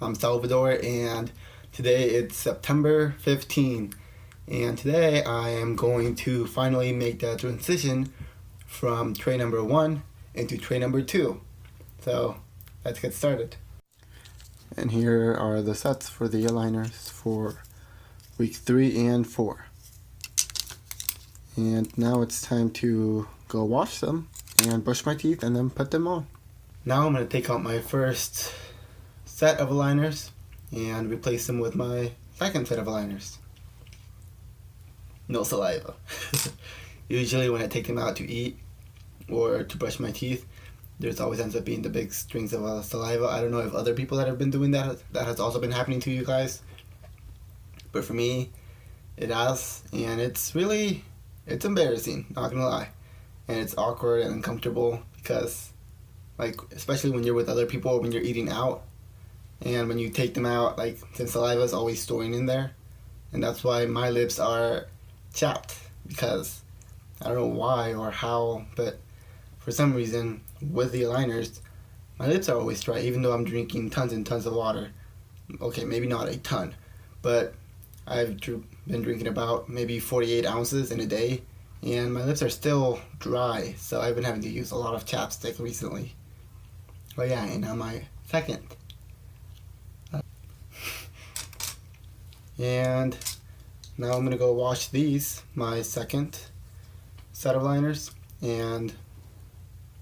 I'm Salvador, and today it's September 15, and today I am going to finally make the transition from tray number 1 into tray number 2. So let's get started. And here are the sets for the aligners for week 3 and 4. And now it's time to go wash them and brush my teeth and then put them on. Now I'm going to take out my first set of aligners and replace them with my second set of aligners. No saliva. Usually when I take them out to eat or to brush my teeth, there's always ends up being the big strings of saliva. I don't know if other people that have been doing that has also been happening to you guys. But for me, it has, and it's embarrassing, not gonna lie. And it's awkward and uncomfortable because, like, especially when you're with other people or when you're eating out, and when you take them out, like, the saliva is always storing in there. And that's why my lips are chapped, because I don't know why or how, but for some reason, with the aligners, my lips are always dry, even though I'm drinking tons and tons of water. Okay, maybe not a ton, but I've been drinking about maybe 48 ounces in a day, and my lips are still dry, so I've been having to use a lot of chapstick recently. But yeah, and now my second. And now I'm gonna go wash these, my second set of liners, and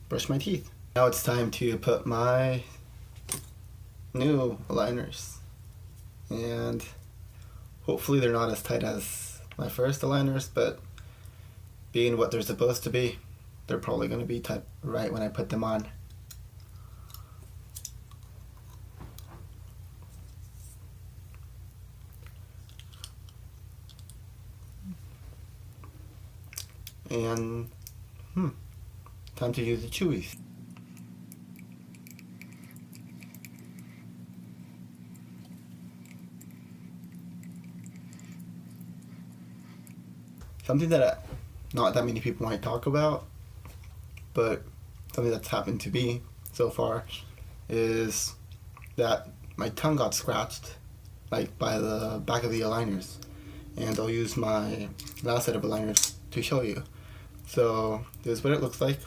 brush my teeth. Now it's time to put my new aligners, and hopefully they're not as tight as my first aligners, but being what they're supposed to be, they're probably going to be tight right when I put them on. And time to use the chewies. Something that not that many people might talk about, but something that's happened to me so far, is that my tongue got scratched, like, by the back of the aligners. And I'll use my last set of aligners to show you. So this is what it looks like.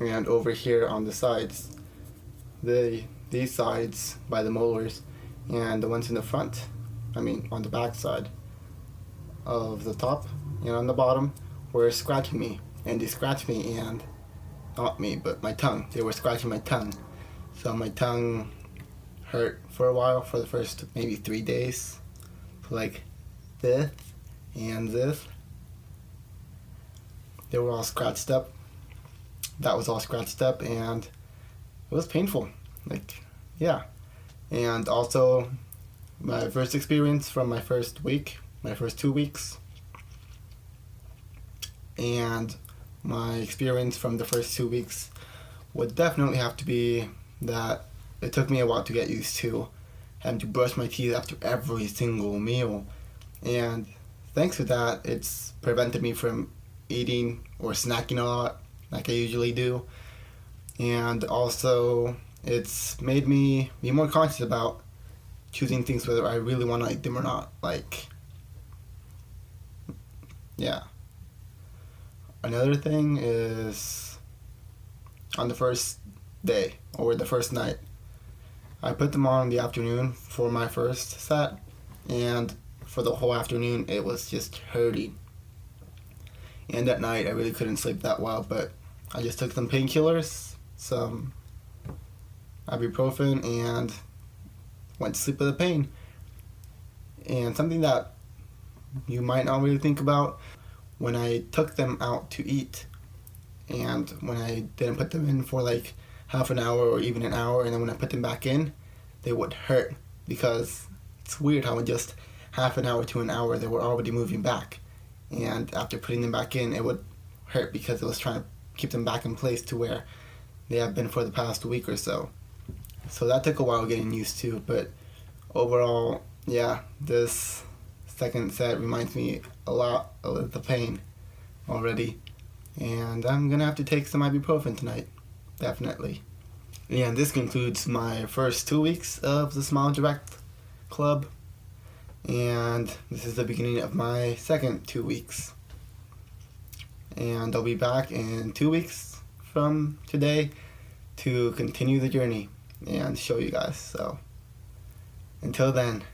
And over here on the sides, these sides by the molars, and the ones in the front, on the back side of the top and on the bottom, were scratching me. And they scratched me, and not me, but my tongue. They were scratching my tongue. So my tongue hurt for a while, for the first maybe 3 days. Like this and this. They were all scratched up. That was all scratched up, and it was painful. Like, yeah. And also, my first experience from my first week, my first 2 weeks, and my experience from the first 2 weeks would definitely have to be that it took me a while to get used to having to brush my teeth after every single meal. And thanks to that, it's prevented me from eating or snacking a lot like I usually do. And also, it's made me be more conscious about choosing things whether I really want to eat them or not. Like, yeah. Another thing is, on the first day or the first night, I put them on in the afternoon for my first set, and for the whole afternoon it was just hurting. And at night I really couldn't sleep that well, but I just took some painkillers, some ibuprofen, and went to sleep with the pain. And something that you might not really think about, when I took them out to eat, and when I didn't put them in for like half an hour or even an hour, and then when I put them back in, they would hurt, because it's weird how in just half an hour to an hour they were already moving back. And after putting them back in, it would hurt because it was trying to keep them back in place to where they have been for the past week or so. So that took a while getting used to, but overall, yeah, this second set reminds me a lot of the pain already. And I'm gonna have to take some ibuprofen tonight, definitely. And this concludes my first 2 weeks of the Smile Direct Club. And this is the beginning of my second 2 weeks. And I'll be back in 2 weeks from today to continue the journey and show you guys. So until then,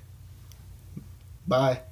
bye.